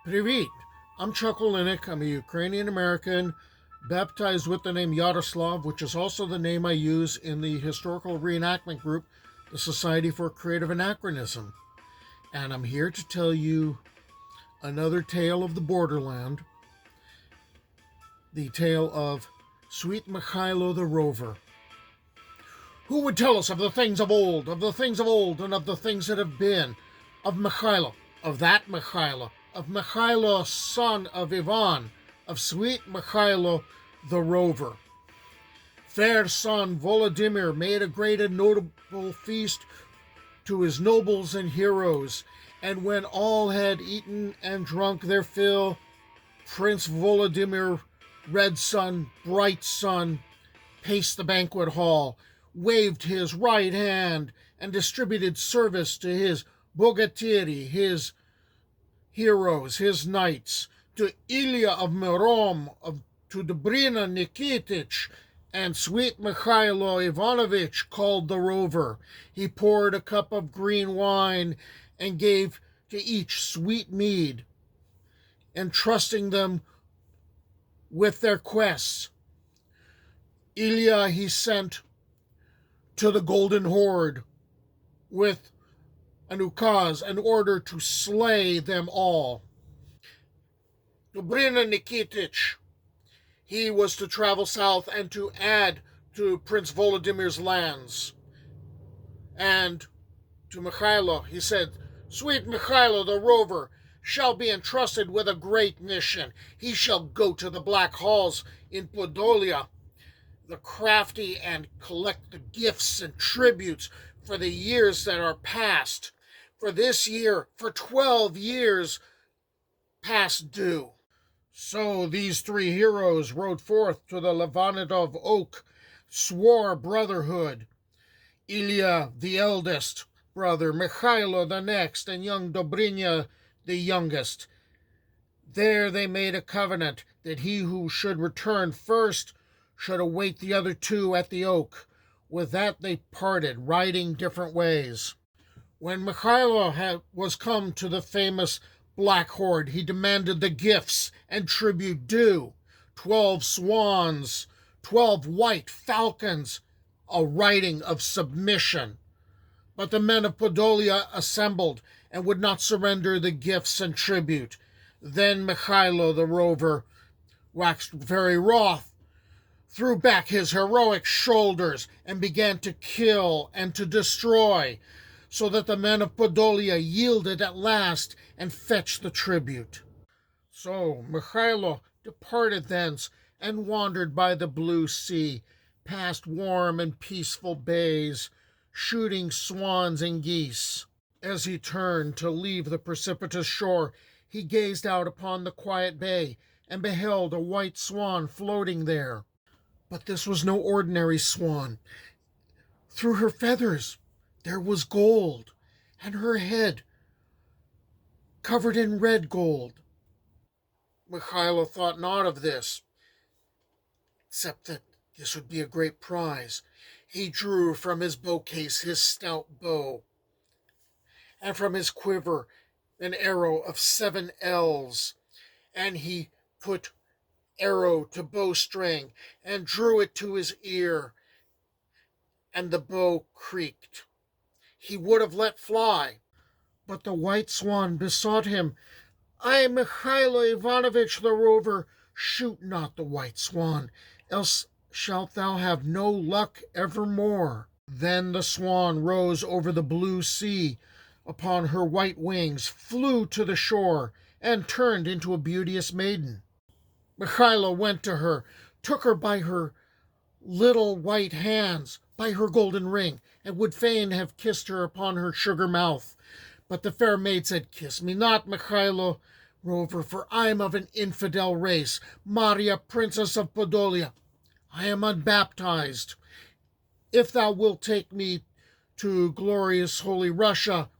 Привit! I'm Chuck Olinik. I'm a Ukrainian-American baptized with the name Yaroslav, which is also the name I use in the historical reenactment group, the Society for Creative Anachronism. And I'm here to tell you another tale of the Borderland, the tale of Sweet Mikhailo the Rover. Who would tell us of the things of old, and of the things that have been, of Mikhailo, of that Mikhailo, of Mikhailo, son of Ivan, of Sweet Mikhailo the Rover. Fair son Volodymyr made a great and notable feast to his nobles and heroes, and when all had eaten and drunk their fill, Prince Volodymyr, red sun, bright sun, paced the banquet hall, waved his right hand, and distributed service to his bogatiri, his heroes, his knights, to Ilya of Mirom, to Dobrina Nikitich, and Sweet Mikhailo Ivanovich, called the Rover. He poured a cup of green wine and gave to each sweet mead, entrusting them with their quests. Ilya he sent to the Golden Horde with an ukaz, an order to slay them all. Dobrina Nikitich, he was to travel south and to add to Prince Volodymyr's lands. And to Mikhailo, he said, Sweet Mikhailo the Rover shall be entrusted with a great mission. He shall go to the black halls in Podolia, the crafty, and collect the gifts and tributes for the years that are past, for this year, for 12 years past due. So these three heroes rode forth to the Levanidov Oak, swore brotherhood. Ilya, the eldest brother, Mikhailo the next, and young Dobrina the youngest. There they made a covenant that he who should return first should await the other two at the oak. With that they parted, riding different ways. When Mikhailo was come to the famous Black Horde, he demanded the gifts and tribute due. 12 swans, 12 white falcons, a writing of submission. But the men of Podolia assembled and would not surrender the gifts and tribute. Then Mikhailo the Rover waxed very wroth, threw back his heroic shoulders, and began to kill and to destroy, so that the men of Podolia yielded at last and fetched the tribute. So Mikhailo departed thence and wandered by the blue sea, past warm and peaceful bays, shooting swans and geese. As he turned to leave the precipitous shore, he gazed out upon the quiet bay and beheld a white swan floating there. But this was no ordinary swan. Through her feathers there was gold, and her head covered in red gold. Mikhailo thought not of this, except that this would be a great prize. He drew from his bow case his stout bow, and from his quiver an arrow of 7 ells, and he put arrow to bowstring and drew it to his ear, and the bow creaked. He would have let fly, but the white swan besought him, I, Mikhailo Ivanovich the Rover, shoot not the white swan, else shalt thou have no luck evermore. Then the swan rose over the blue sea upon her white wings, flew to the shore, and turned into a beauteous maiden. Mikhailo went to her, took her by her little white hands, by her golden ring, and would fain have kissed her upon her sugar mouth. But the fair maid said, Kiss me not, Mikhailo Rover, for I am of an infidel race, Maria, Princess of Podolia. I am unbaptized. If thou wilt take me to glorious holy Russia,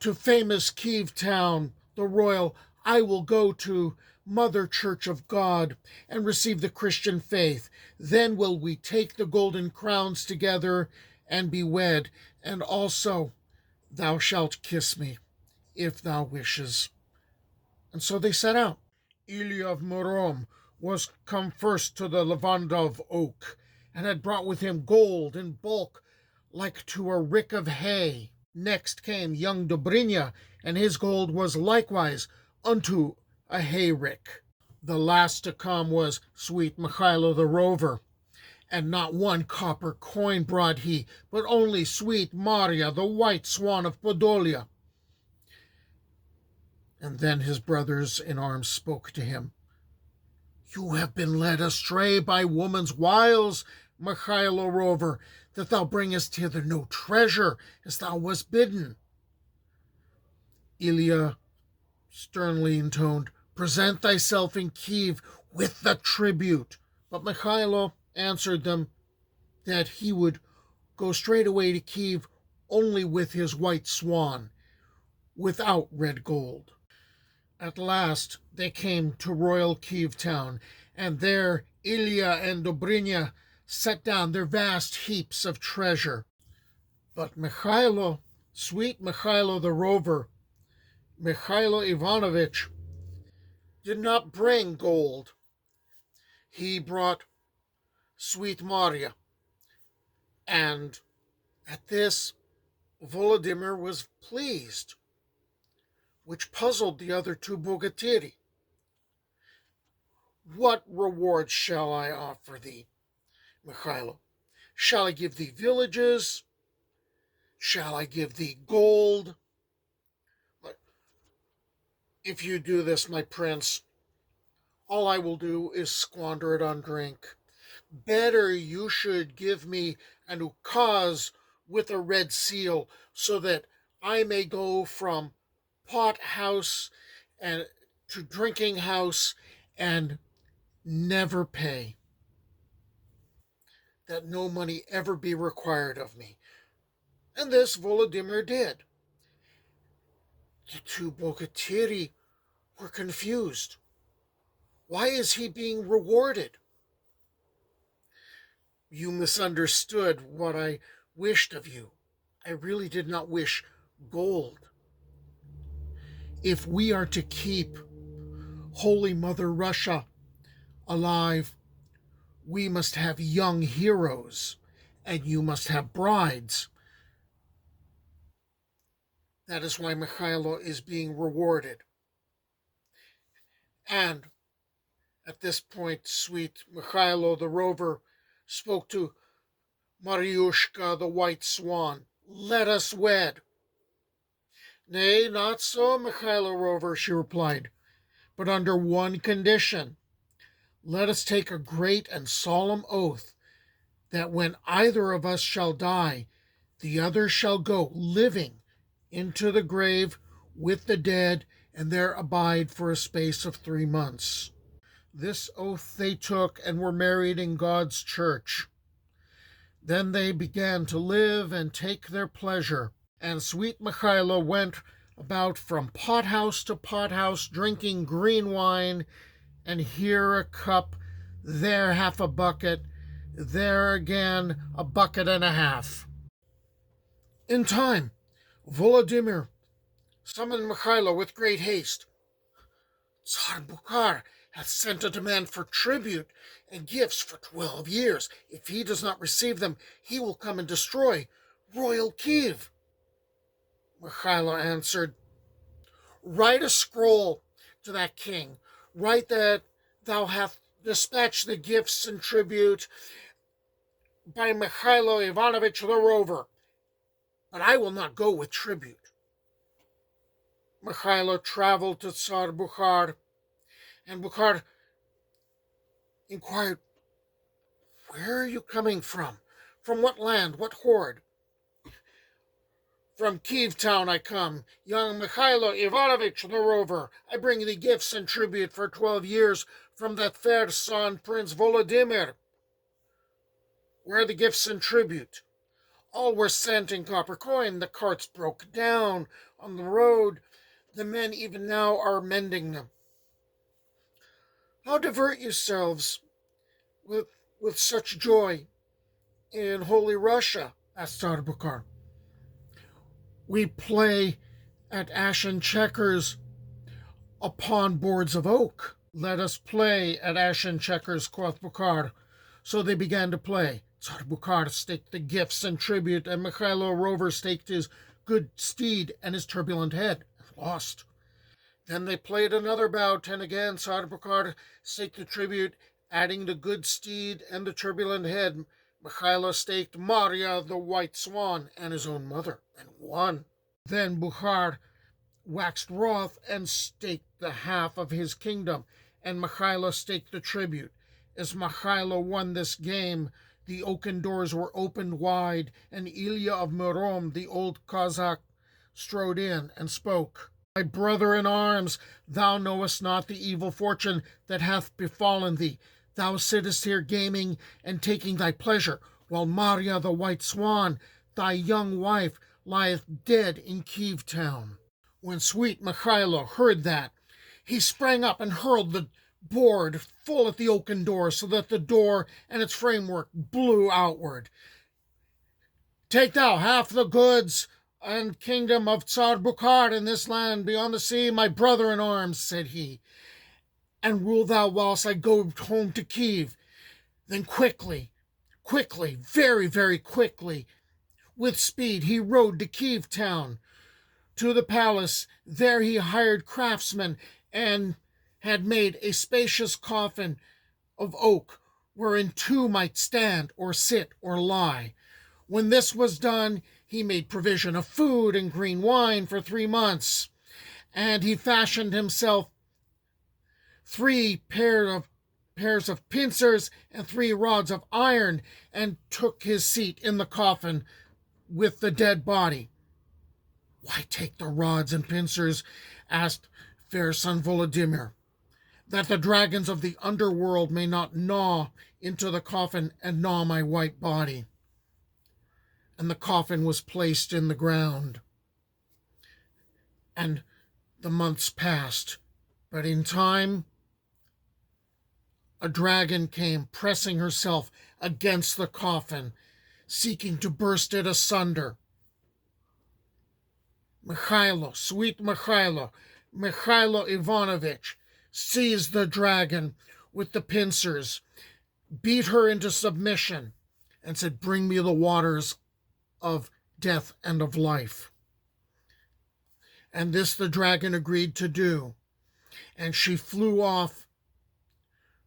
to famous Kiev town, the royal, I will go to Mother Church of God and receive the Christian faith. Then will we take the golden crowns together and be wed, and also thou shalt kiss me, if thou wishes. And so they set out. Ilya of Murom was come first to the Levandov oak, and had brought with him gold in bulk like to a rick of hay. Next came young Dobrynya, and his gold was likewise unto a hayrick. The last to come was Sweet Mikhailo the Rover, and not one copper coin brought he, but only sweet Maria, the white swan of Podolia. And then his brothers in arms spoke to him. You have been led astray by woman's wiles, Mikhailo Rover, that thou bringest hither no treasure, as thou wast bidden. Ilya sternly intoned, Present thyself in Kiev with the tribute. But Mikhailo answered them that he would go straight away to Kiev only with his white swan, without red gold. At last they came to royal Kiev town, and there Ilya and Dobrynya set down their vast heaps of treasure. But Mikhailo, Sweet Mikhailo the Rover, Mikhailo Ivanovich, did not bring gold. He brought sweet Maria, and at this Volodymyr was pleased, which puzzled the other two bogatiri. What reward shall I offer thee, Mikhailo? Shall I give thee villages? Shall I give thee gold? If you do this, my prince, all I will do is squander it on drink. Better you should give me an ukaz with a red seal, so that I may go from pot house and to drinking house and never pay. That no money ever be required of me. And this Volodymyr did. The two bogatiri were confused. Why is he being rewarded? You misunderstood what I wished of you. I really did not wish gold. If we are to keep Holy Mother Russia alive, we must have young heroes, and you must have brides. That is why Mikhailo is being rewarded. And at this point, Sweet Mikhailo the Rover spoke to Mariushka the White Swan. Let us wed. Nay, not so, Mikhailo Rover, she replied, but under one condition. Let us take a great and solemn oath that when either of us shall die, the other shall go living into the grave with the dead, and there abide for a space of 3 months. This oath they took and were married in God's church. Then they began to live and take their pleasure, and Sweet Mikhailo went about from pothouse to pothouse, drinking green wine, and here a cup, there half a bucket, there again a bucket and a half. In time, Volodymyr summoned Mikhailo with great haste. Tsar Bukhar hath sent a demand for tribute and gifts for 12 years. If he does not receive them, he will come and destroy royal Kiev. Mikhailo answered, Write a scroll to that king. Write that thou hast dispatched the gifts and tribute by Mikhailo Ivanovich the Rover, but I will not go with tribute. Mikhailo traveled to Tsar Bukhar, and Bukhar inquired, Where are you coming from? From what land? What horde? From Kiev town I come, young Mikhailo Ivanovich the Rover. I bring thee gifts and tribute for 12 years from that fair son, Prince Volodymyr. Where are the gifts and tribute? All were sent in copper coin. The carts broke down on the road. The men even now are mending them. How divert yourselves with such joy in holy Russia? Asked Tsar Bukhar. We play at ashen checkers upon boards of oak. Let us play at ashen checkers, quoth Bukhar. So they began to play. Tsar Bukhar staked the gifts and tribute, and Mikhailo Rover staked his good steed and his turbulent head, and lost. Then they played another bout, and again Tsar Bukhar staked the tribute, adding the good steed and the turbulent head. Mikhailo staked Marya the white swan and his own mother, and won. Then Bukhar waxed wroth and staked the half of his kingdom, and Mikhailo staked the tribute. As Mikhailo won this game, the oaken doors were opened wide, and Ilya of Murom, the old Cossack, strode in and spoke. My brother in arms, thou knowest not the evil fortune that hath befallen thee. Thou sittest here gaming and taking thy pleasure, while Marya the white swan, thy young wife, lieth dead in Kiev town. When Sweet Mikhailo heard that, he sprang up and hurled the board full at the oaken door, so that the door and its framework blew outward. Take thou half the goods and kingdom of Tsar Bukhar in this land beyond the sea, my brother in arms, said he, and rule thou whilst I go home to Kiev. Then quickly, very, very quickly, with speed, he rode to Kiev town, to the palace. There he hired craftsmen and had made a spacious coffin of oak, wherein two might stand or sit or lie. When this was done, he made provision of food and green wine for 3 months, and he fashioned himself 3 pairs of pincers and 3 rods of iron, and took his seat in the coffin with the dead body. Why take the rods and pincers? Asked fair son Volodymyr. That the dragons of the underworld may not gnaw into the coffin and gnaw my white body. And the coffin was placed in the ground. And the months passed, but in time, a dragon came pressing herself against the coffin, seeking to burst it asunder. Mikhailo, Sweet Mikhailo, Mikhailo Ivanovich, seized the dragon with the pincers, beat her into submission, and said, bring me the waters of death and of life. And this the dragon agreed to do, and she flew off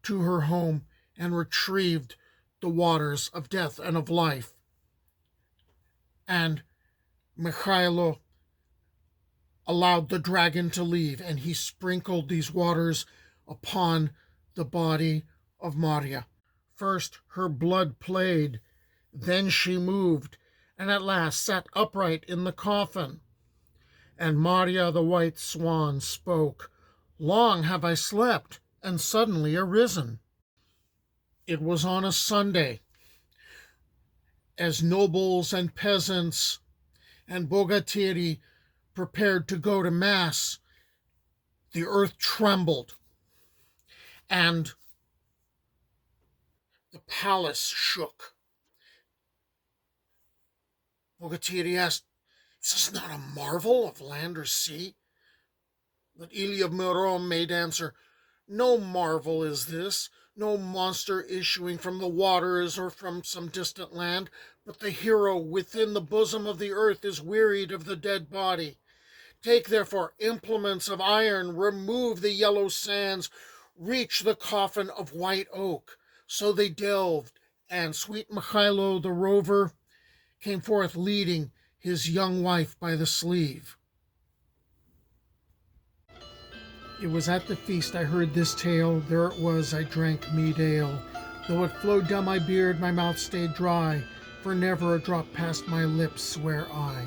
to her home and retrieved the waters of death and of life. And Mikhailo allowed the dragon to leave, and he sprinkled these waters upon the body of Marya. First her blood played, then she moved, and at last sat upright in the coffin. And Marya the white swan spoke, long have I slept, and suddenly arisen. It was on a Sunday. As nobles and peasants and bogatiri prepared to go to Mass, the earth trembled, and the palace shook. Bogatiri asked, is this not a marvel of land or sea? But Ilya of Murom made answer, no marvel is this, no monster issuing from the waters or from some distant land, but the hero within the bosom of the earth is wearied of the dead body. Take therefore implements of iron, remove the yellow sands, reach the coffin of white oak. So they delved, and Sweet Mikhailo the Rover came forth leading his young wife by the sleeve. It was at the feast I heard this tale, there it was I drank mead ale. Though it flowed down my beard, my mouth stayed dry, for never a drop passed my lips, swear I.